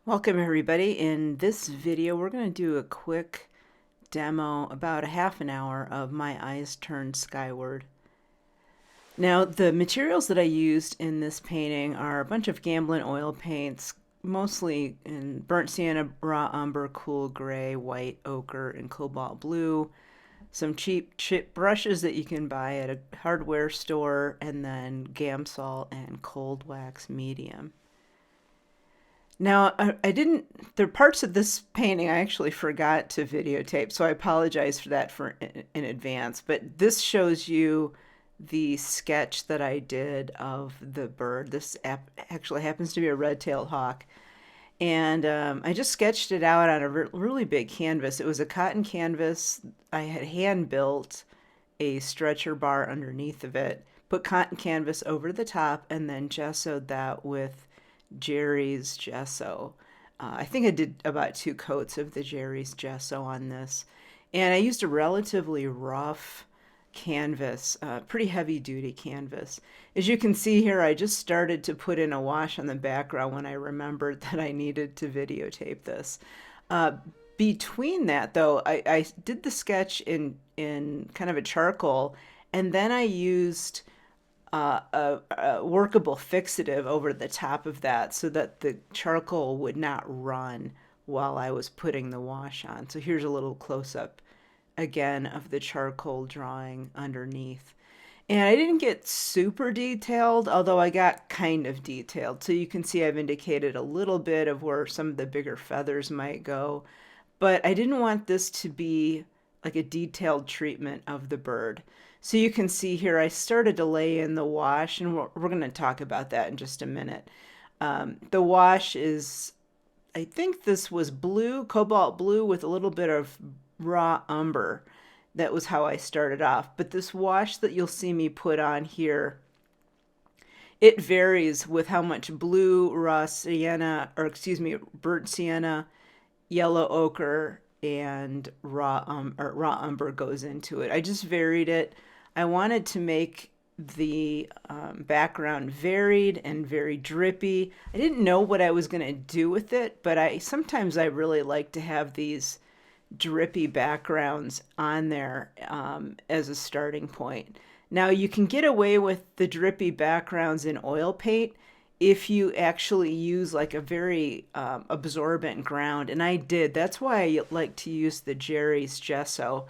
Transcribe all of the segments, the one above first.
Welcome everybody. In this video we're going to do a quick demo, about a half an hour, of My Eyes Turned Skyward. Now the materials that I used in this painting are a bunch of Gamblin oil paints, mostly in burnt sienna, raw umber, cool gray, white, ochre, and cobalt blue. Some cheap chip brushes that you can buy at a hardware store, and then Gamsol and cold wax medium. Now, I didn't, there are parts of this painting I actually forgot to videotape, so I apologize for that in advance. But this shows you the sketch that I did of the bird. This actually happens to be a red-tailed hawk. And I just sketched it out on a really big canvas. It was a cotton canvas. I had hand built a stretcher bar underneath of it, put cotton canvas over the top, and then gessoed that with Jerry's gesso. I think I did about 2 coats of the Jerry's gesso on this. And I used a relatively rough canvas, pretty heavy duty canvas. As you can see here, I just started to put in a wash on the background when I remembered that I needed to videotape this. Between that though, I did the sketch in kind of a charcoal, and then I used a workable fixative over the top of that so that the charcoal would not run while I was putting the wash on. So here's a little close-up again of the charcoal drawing underneath. And I didn't get super detailed, although I got kind of detailed. So you can see I've indicated a little bit of where some of the bigger feathers might go. But I didn't want this to be like a detailed treatment of the bird. So you can see here I started to lay in the wash, and we're going to talk about that in just a minute. The wash is, I think this was blue, cobalt blue, with a little bit of raw umber. That was how I started off. But this wash that you'll see me put on here, it varies with how much blue, raw sienna, or excuse me, burnt sienna, yellow ochre, and raw umber goes into it. I just varied it. I wanted to make the background varied and very drippy. I didn't know what I was going to do with it, but sometimes I really like to have these drippy backgrounds on there as a starting point. Now you can get away with the drippy backgrounds in oil paint if you actually use like a very absorbent ground, and I did. That's why I like to use the Jerry's gesso,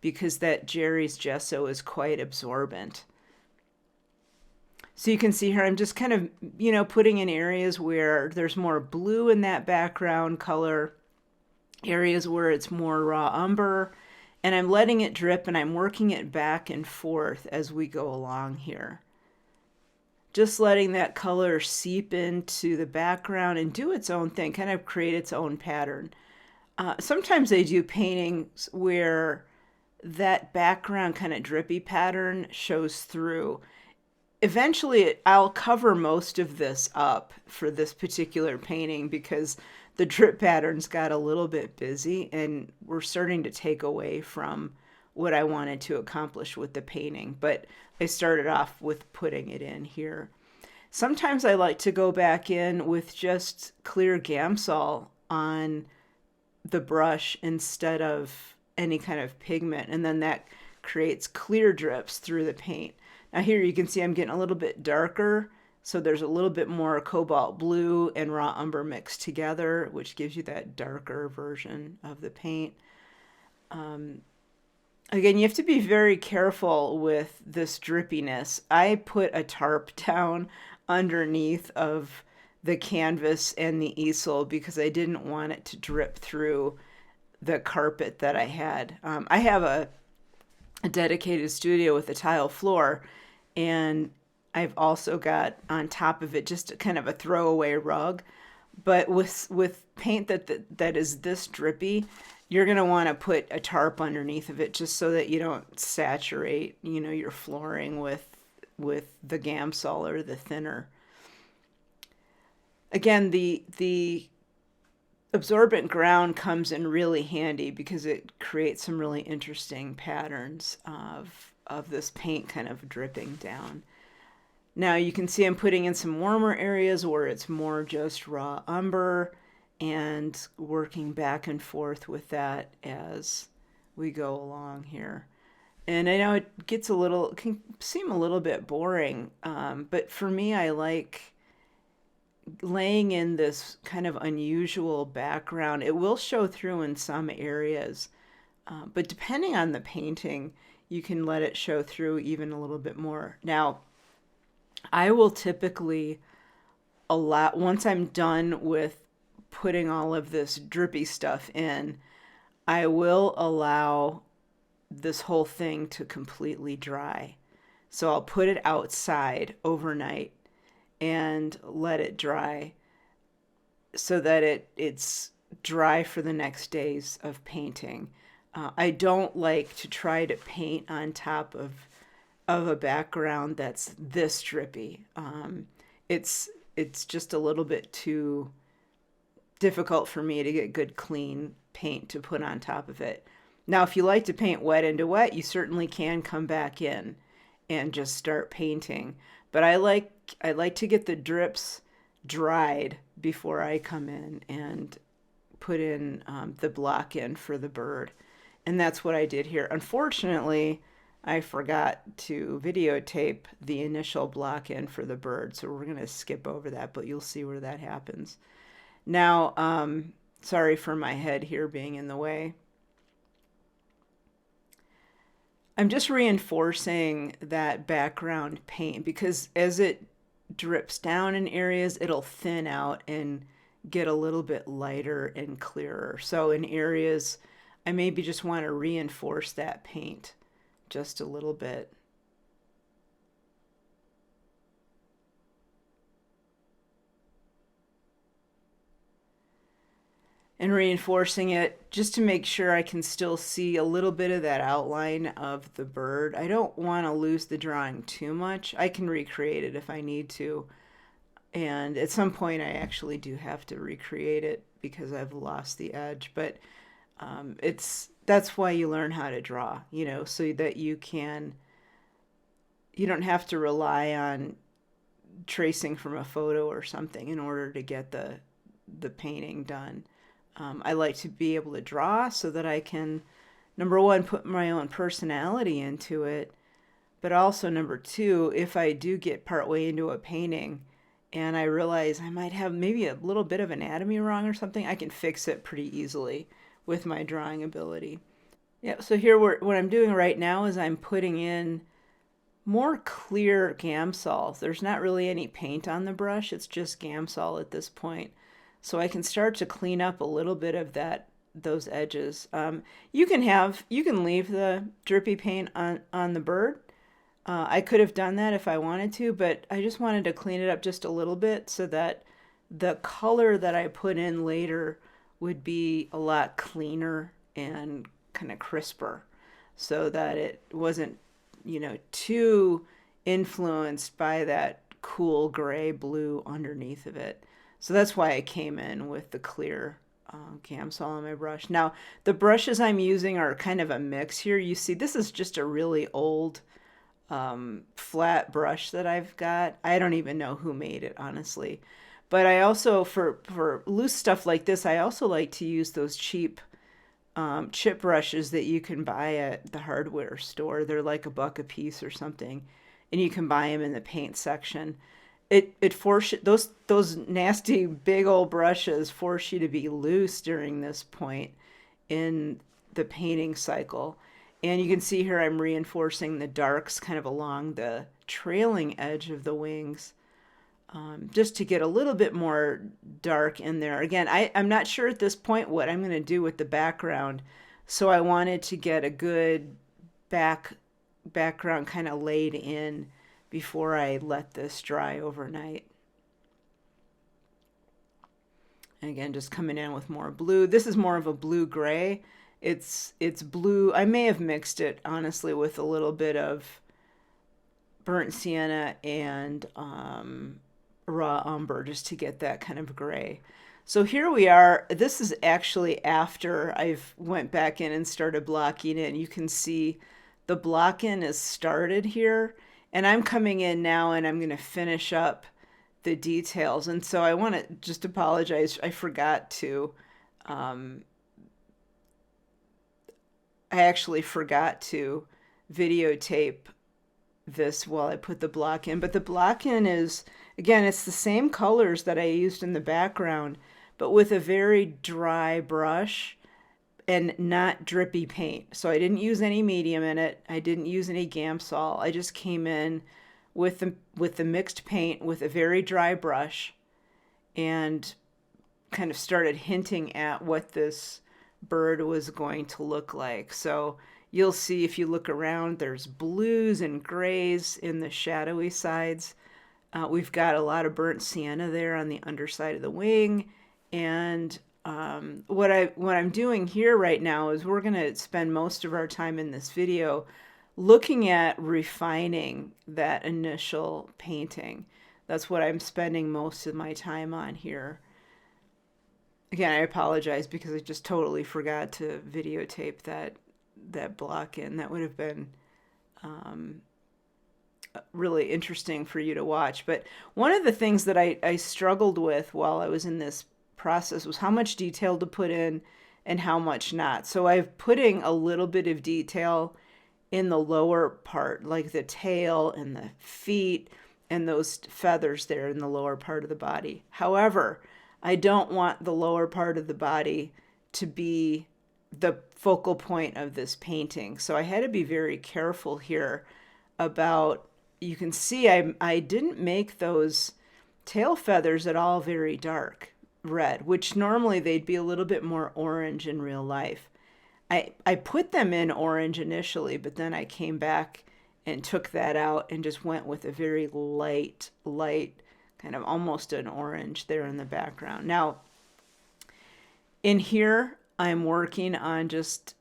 because that Jerry's gesso is quite absorbent. So you can see here I'm just kind of, putting in areas where there's more blue in that background color, areas where it's more raw umber, and I'm letting it drip and I'm working it back and forth as we go along here. Just letting that color seep into the background and do its own thing, kind of create its own pattern. Sometimes I do paintings where that background kind of drippy pattern shows through. Eventually, I'll cover most of this up for this particular painting because the drip patterns got a little bit busy and we're starting to take away from what I wanted to accomplish with the painting. But I started off with putting it in here. Sometimes I like to go back in with just clear Gamsol on the brush instead of any kind of pigment, and then that creates clear drips through the paint. Now here you can see I'm getting a little bit darker, so there's a little bit more cobalt blue and raw umber mixed together, which gives you that darker version of the paint. Again, you have to be very careful with this drippiness. I put a tarp down underneath of the canvas and the easel because I didn't want it to drip through the carpet that I had. I have a dedicated studio with a tile floor, and I've also got on top of it just kind of a throwaway rug. But with paint that is this drippy, you're going to want to put a tarp underneath of it just so that you don't saturate, your flooring with the Gamsol or the thinner. Again, the absorbent ground comes in really handy because it creates some really interesting patterns of this paint kind of dripping down. Now you can see I'm putting in some warmer areas where it's more just raw umber, and working back and forth with that as we go along here. And I know it gets a little, can seem a little bit boring, but for me, I like laying in this kind of unusual background. It will show through in some areas, but depending on the painting, you can let it show through even a little bit more. Now, I will typically allow, once I'm done with putting all of this drippy stuff in, I will allow this whole thing to completely dry. So I'll put it outside overnight and let it dry so that it's dry for the next days of painting. I don't like to try to paint on top of a background that's this drippy. It's just a little bit too difficult for me to get good clean paint to put on top of it. Now, if you like to paint wet into wet, you certainly can come back in and just start painting. But I like to get the drips dried before I come in and put in the block in for the bird. And that's what I did here. Unfortunately, I forgot to videotape the initial block in for the bird, so we're going to skip over that, but you'll see where that happens. Now, sorry for my head here being in the way. I'm just reinforcing that background paint because as it drips down in areas, it'll thin out and get a little bit lighter and clearer. So in areas, I maybe just want to reinforce that paint just a little bit. And reinforcing it just to make sure I can still see a little bit of that outline of the bird. I don't want to lose the drawing too much. I can recreate it if I need to. And at some point I actually do have to recreate it because I've lost the edge. But that's why you learn how to draw, you know, so that you don't have to rely on tracing from a photo or something in order to get the painting done. I like to be able to draw so that I can, number one, put my own personality into it, but also number two, if I do get partway into a painting and I realize I might have maybe a little bit of anatomy wrong or something, I can fix it pretty easily with my drawing ability. Yeah, so here what I'm doing right now is I'm putting in more clear Gamsol. There's not really any paint on the brush, it's just Gamsol at this point. So I can start to clean up a little bit of those edges. You can leave the drippy paint on the bird. I could have done that if I wanted to, but I just wanted to clean it up just a little bit so that the color that I put in later would be a lot cleaner and kind of crisper so that it wasn't, too influenced by that cool gray blue underneath of it. So that's why I came in with the clear Gamsol on my brush. Now, the brushes I'm using are kind of a mix here. You see, this is just a really old flat brush that I've got. I don't even know who made it, honestly. But I also, for loose stuff like this, I also like to use those cheap chip brushes that you can buy at the hardware store. They're like $1 a piece or something. And you can buy them in the paint section. It forces those nasty big old brushes force you to be loose during this point in the painting cycle. And you can see here I'm reinforcing the darks kind of along the trailing edge of the wings, just to get a little bit more dark in there. Again, I'm not sure at this point what I'm going to do with the background, so I wanted to get a good background kind of laid in before I let this dry overnight. And again, just coming in with more blue. This is more of a blue-gray. It's blue. I may have mixed it, honestly, with a little bit of burnt sienna and raw umber just to get that kind of gray. So here we are. This is actually after I've went back in and started blocking it. You can see the block in is started here. And I'm coming in now and I'm going to finish up the details. And so I want to just apologize. I forgot to, um, I actually forgot to videotape this while I put the block in. But the block in is, again, it's the same colors that I used in the background, but with a very dry brush and not drippy paint. So I didn't use any medium in it. I didn't use any Gamsol. I just came in with the mixed paint with a very dry brush and kind of started hinting at what this bird was going to look like. So you'll see if you look around, there's blues and grays in the shadowy sides. We've got a lot of burnt sienna there on the underside of the wing. And what I'm doing here right now is we're going to spend most of our time in this video looking at refining that initial painting. That's what I'm spending most of my time on here. Again, I apologize because I just totally forgot to videotape that block in. That would have been really interesting for you to watch. But one of the things that I struggled with while I was in this process was how much detail to put in and how much not. So I'm putting a little bit of detail in the lower part, like the tail and the feet and those feathers there in the lower part of the body. However, I don't want the lower part of the body to be the focal point of this painting. So I had to be very careful here about, you can see I didn't make those tail feathers at all very dark red, which normally they'd be a little bit more orange in real life. I put them in orange initially, but then I came back and took that out and just went with a very light, kind of almost an orange there in the background. Now, in here, I'm working on just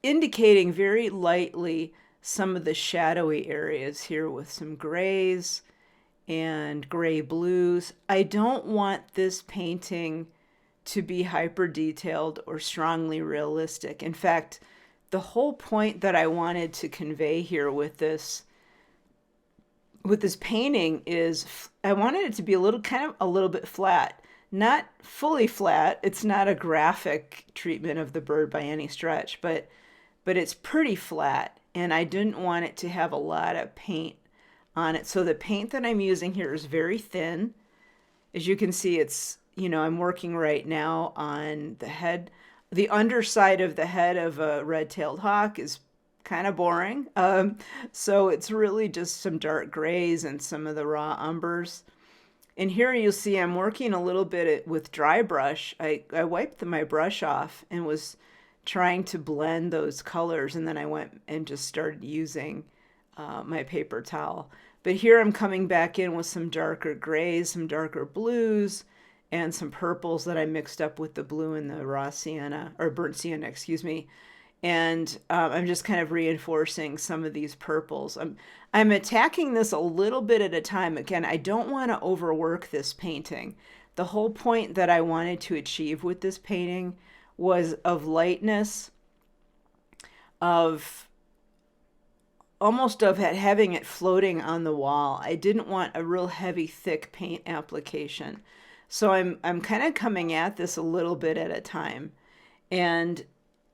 indicating very lightly some of the shadowy areas here with some grays and gray blues. I don't want this painting to be hyper detailed or strongly realistic. In fact, the whole point that I wanted to convey here with this painting is I wanted it to be a little bit flat, not fully flat. It's not a graphic treatment of the bird by any stretch, but it's pretty flat, and I didn't want it to have a lot of paint on it. So the paint that I'm using here is very thin. As you can see, it's, I'm working right now on the head. The underside of the head of a red-tailed hawk is kind of boring. So it's really just some dark grays and some of the raw umbers. And here you'll see I'm working a little bit with dry brush. I wiped my brush off and was trying to blend those colors, and then I went and just started using my paper towel. But here I'm coming back in with some darker grays, some darker blues, and some purples that I mixed up with the blue and the raw sienna, or burnt sienna, excuse me. And I'm just kind of reinforcing some of these purples. I'm attacking this a little bit at a time. Again, I don't want to overwork this painting. The whole point that I wanted to achieve with this painting was of lightness, of almost of having it floating on the wall. I didn't want a real heavy, thick paint application. So I'm kind of coming at this a little bit at a time. And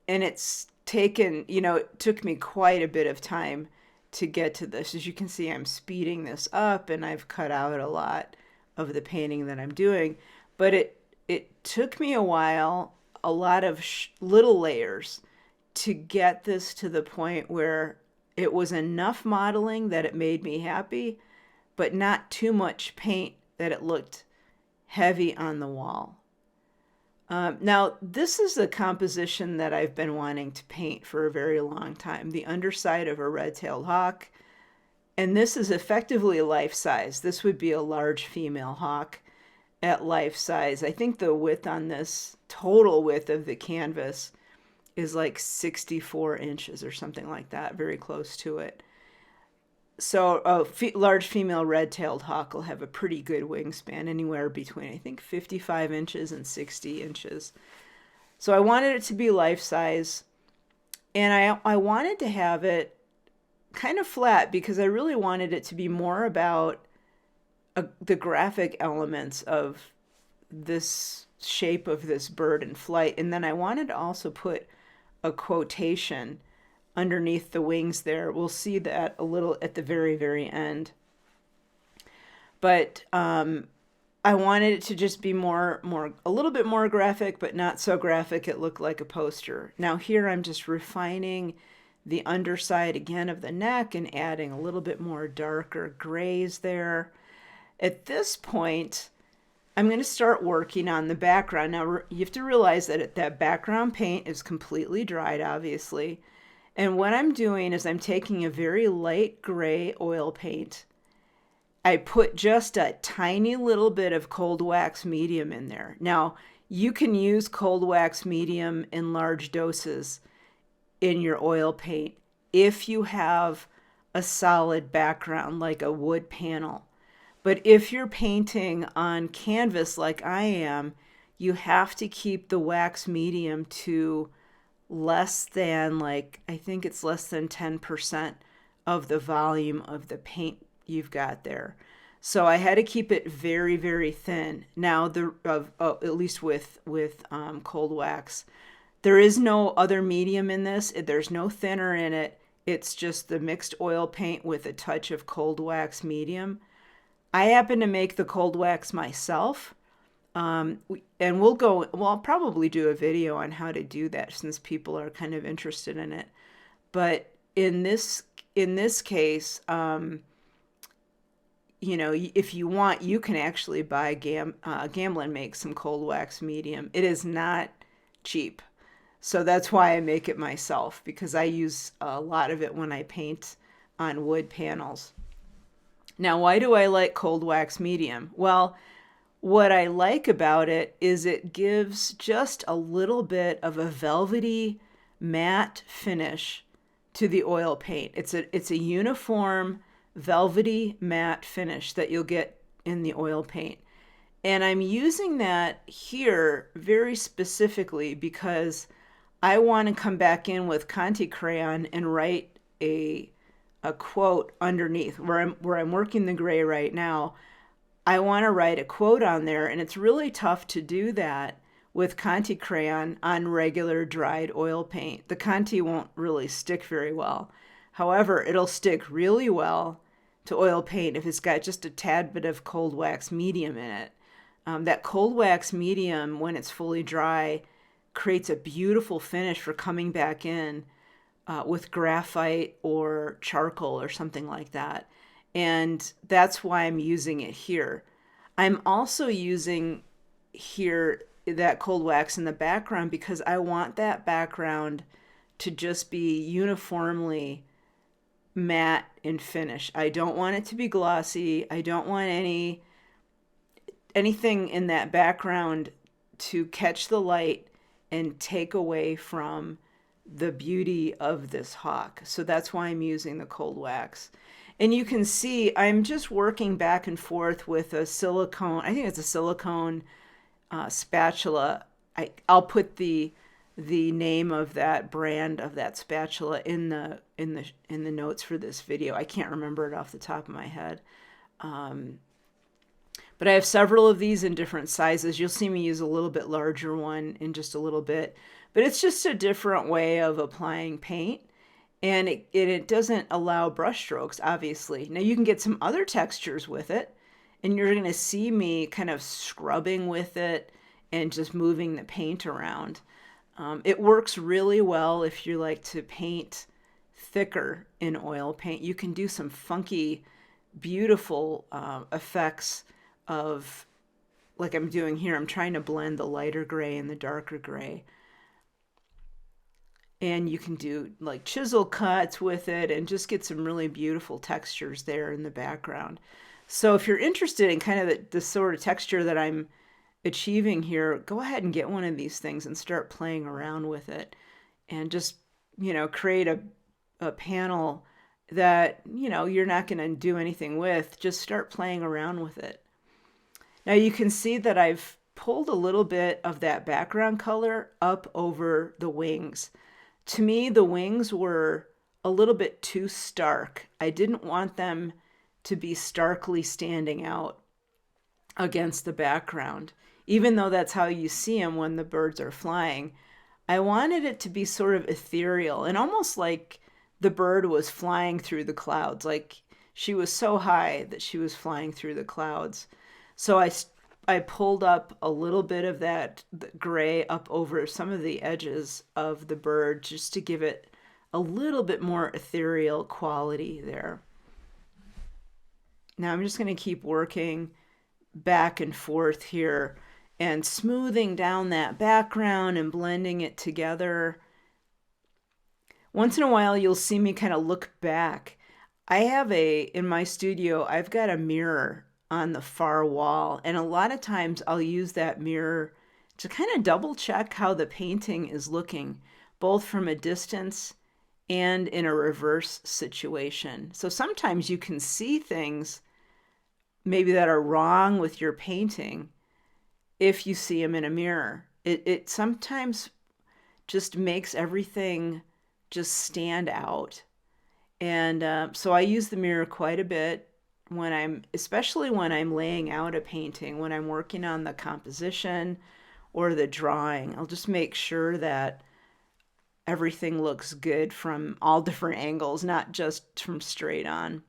it's taken, it took me quite a bit of time to get to this. As you can see, I'm speeding this up, and I've cut out a lot of the painting that I'm doing. But it took me a while, a lot of little layers to get this to the point where it was enough modeling that it made me happy, but not too much paint that it looked heavy on the wall. Now, this is a composition that I've been wanting to paint for a very long time, the underside of a red-tailed hawk. And this is effectively life size. This would be a large female hawk at life size. I think the width on this, total width of the canvas, is like 64 inches or something like that, very close to it. So a large female red-tailed hawk will have a pretty good wingspan, anywhere between, I think, 55 inches and 60 inches. So I wanted it to be life-size, and I wanted to have it kind of flat because I really wanted it to be more about the graphic elements of this shape of this bird in flight. And then I wanted to also put a quotation underneath the wings there. We'll see that a little at the very, very end. But I wanted it to just be a little bit more graphic, but not so graphic it looked like a poster. Now here I'm just refining the underside again of the neck and adding a little bit more darker grays there. At this point, I'm going to start working on the background. Now you have to realize that that background paint is completely dried, obviously. And what I'm doing is I'm taking a very light gray oil paint. I put just a tiny little bit of cold wax medium in there. Now, you can use cold wax medium in large doses in your oil paint if you have a solid background like a wood panel. But if you're painting on canvas like I am, you have to keep the wax medium to less than, like, I think it's less than 10% of the volume of the paint you've got there. So I had to keep it very, very thin. Now, at least with cold wax, there is no other medium in this. There's no thinner in it. It's just the mixed oil paint with a touch of cold wax medium. I happen to make the cold wax myself, and I'll probably do a video on how to do that since people are kind of interested in it. But in this case, you know, if you want, you can actually buy Gamblin makes some cold wax medium. It is not cheap. So that's why I make it myself, because I use a lot of it when I paint on wood panels. Now, why do I like cold wax medium? Well, what I like about it is it gives just a little bit of a velvety matte finish to the oil paint. It's a uniform velvety matte finish that you'll get in the oil paint. And I'm using that here very specifically because I want to come back in with Conte crayon and write a quote underneath where I'm working the gray right now. I want to write a quote on there, and it's really tough to do that with Conte crayon on regular dried oil paint. The Conte won't really stick very well. However, it'll stick really well to oil paint if it's got just a tad bit of cold wax medium in it. That cold wax medium, when it's fully dry, creates a beautiful finish for coming back in with graphite or charcoal or something like that. And that's why I'm using it here. I'm also using here that cold wax in the background because I want that background to just be uniformly matte in finish. I don't want it to be glossy. I don't want anything in that background to catch the light and take away from the beauty of this hawk. So that's why I'm using the cold wax. And you can see I'm just working back and forth with a silicone, I think it's a silicone spatula. I'll put the name of that brand of that spatula in the notes for this video. I can't remember it off the top of my head. But I have several of these in different sizes. You'll see me use a little bit larger one in just a little bit. But it's just a different way of applying paint. And it doesn't allow brush strokes, obviously. Now you can get some other textures with it. And you're going to see me kind of scrubbing with it and just moving the paint around. It works really well if you like to paint thicker in oil paint. You can do some funky, beautiful effects of, like I'm doing here. I'm trying to blend the lighter gray and the darker gray. And you can do like chisel cuts with it and just get some really beautiful textures there in the background. So if you're interested in kind of the sort of texture that I'm achieving here, go ahead and get one of these things and start playing around with it and just, you know, create a panel that, you know, you're not going to do anything with. Just start playing around with it. Now you can see that I've pulled a little bit of that background color up over the wings. To me, the wings were a little bit too stark. I didn't want them to be starkly standing out against the background. Even though that's how you see them when the birds are flying, I wanted it to be sort of ethereal and almost like the bird was flying through the clouds. Like she was so high that she was flying through the clouds. So I pulled up a little bit of that gray up over some of the edges of the bird just to give it a little bit more ethereal quality there. Now I'm just going to keep working back and forth here and smoothing down that background and blending it together. Once in a while, you'll see me kind of look back. In my studio, I've got a mirror on the far wall, and a lot of times I'll use that mirror to kind of double check how the painting is looking, both from a distance and in a reverse situation. So sometimes you can see things maybe that are wrong with your painting if you see them in a mirror. It sometimes just makes everything just stand out. And so I use the mirror quite a bit especially when I'm laying out a painting, when I'm working on the composition or the drawing. I'll just make sure that everything looks good from all different angles, not just from straight on.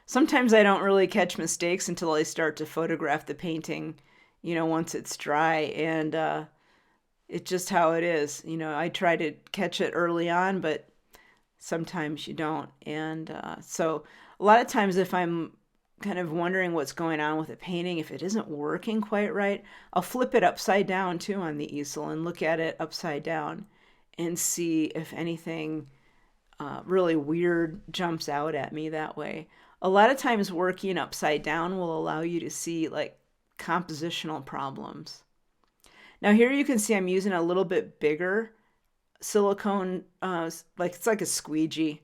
Sometimes I don't really catch mistakes until I start to photograph the painting, once it's dry, and it's just how it is. I try to catch it early on, but sometimes you don't. And so a lot of times if I'm kind of wondering what's going on with a painting, if it isn't working quite right, I'll flip it upside down too on the easel and look at it upside down and see if anything really weird jumps out at me that way. A lot of times working upside down will allow you to see like compositional problems. Now here you can see I'm using a little bit bigger silicone, like it's like a squeegee.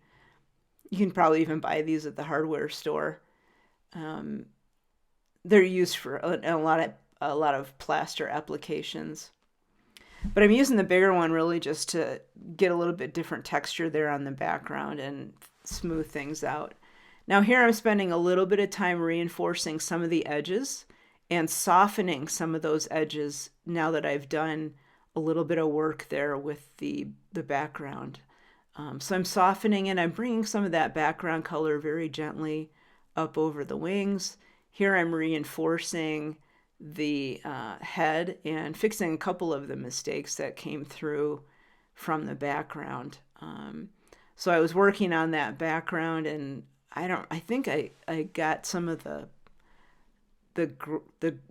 You can probably even buy these at the hardware store. They're used for a lot of plaster applications. But I'm using the bigger one really just to get a little bit different texture there on the background and smooth things out. Now here I'm spending a little bit of time reinforcing some of the edges and softening some of those edges now that I've done a little bit of work there with the background. So I'm softening and I'm bringing some of that background color very gently up over the wings. Here I'm reinforcing the head and fixing a couple of the mistakes that came through from the background. So I was working on that background, and I think I got some of the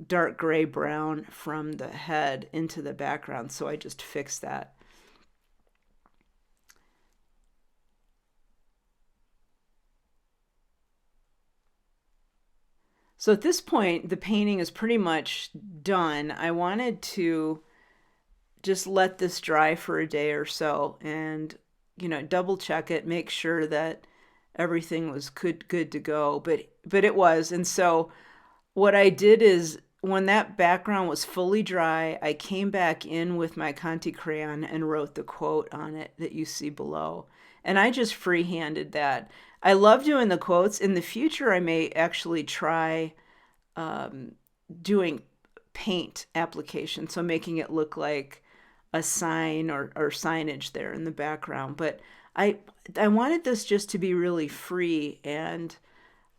dark gray brown from the head into the background, so I just fixed that. So at this point, the painting is pretty much done. I wanted to just let this dry for a day or so and, double check it, make sure that everything was good to go. But it was. And so what I did is when that background was fully dry, I came back in with my Conte crayon and wrote the quote on it that you see below. And I just freehanded that. I love doing the quotes. In the future, I may actually try doing paint application, so making it look like a sign or signage there in the background. But I wanted this just to be really free and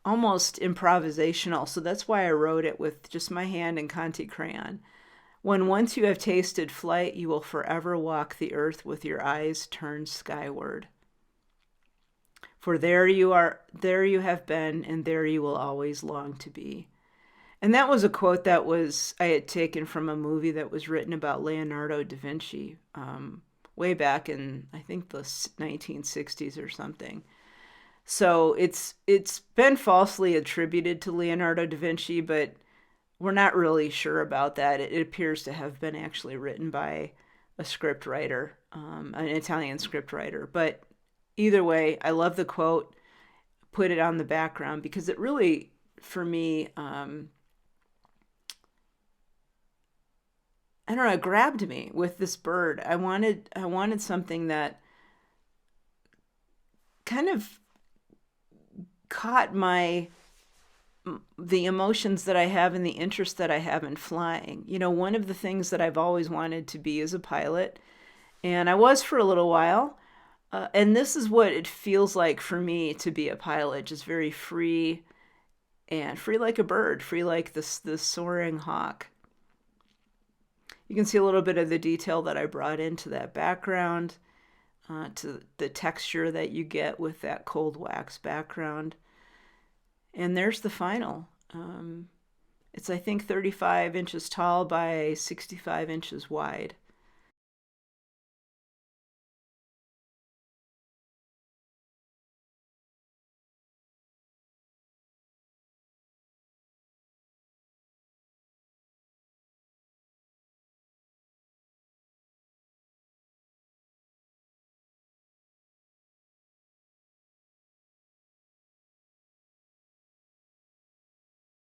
almost improvisational, so that's why I wrote it with just my hand and Conte crayon. When once you have tasted flight, you will forever walk the earth with your eyes turned skyward. For there you have been, and there you will always long to be. And that was a quote that I had taken from a movie that was written about Leonardo da Vinci way back in, I think, the 1960s or something. So it's been falsely attributed to Leonardo da Vinci, but we're not really sure about that. It appears to have been actually written by a script writer, an Italian script writer. But either way, I love the quote, put it on the background because it really, for me, I don't know, it grabbed me with this bird. I wanted something that kind of caught the emotions that I have and the interest that I have in flying. You know, one of the things that I've always wanted to be is a pilot, and I was for a little while. And this is what it feels like for me to be a pilot, just very free and free like a bird, free like this soaring hawk. You can see a little bit of the detail that I brought into that background, to the texture that you get with that cold wax background. And there's the final. It's, I think, 35 inches tall by 65 inches wide.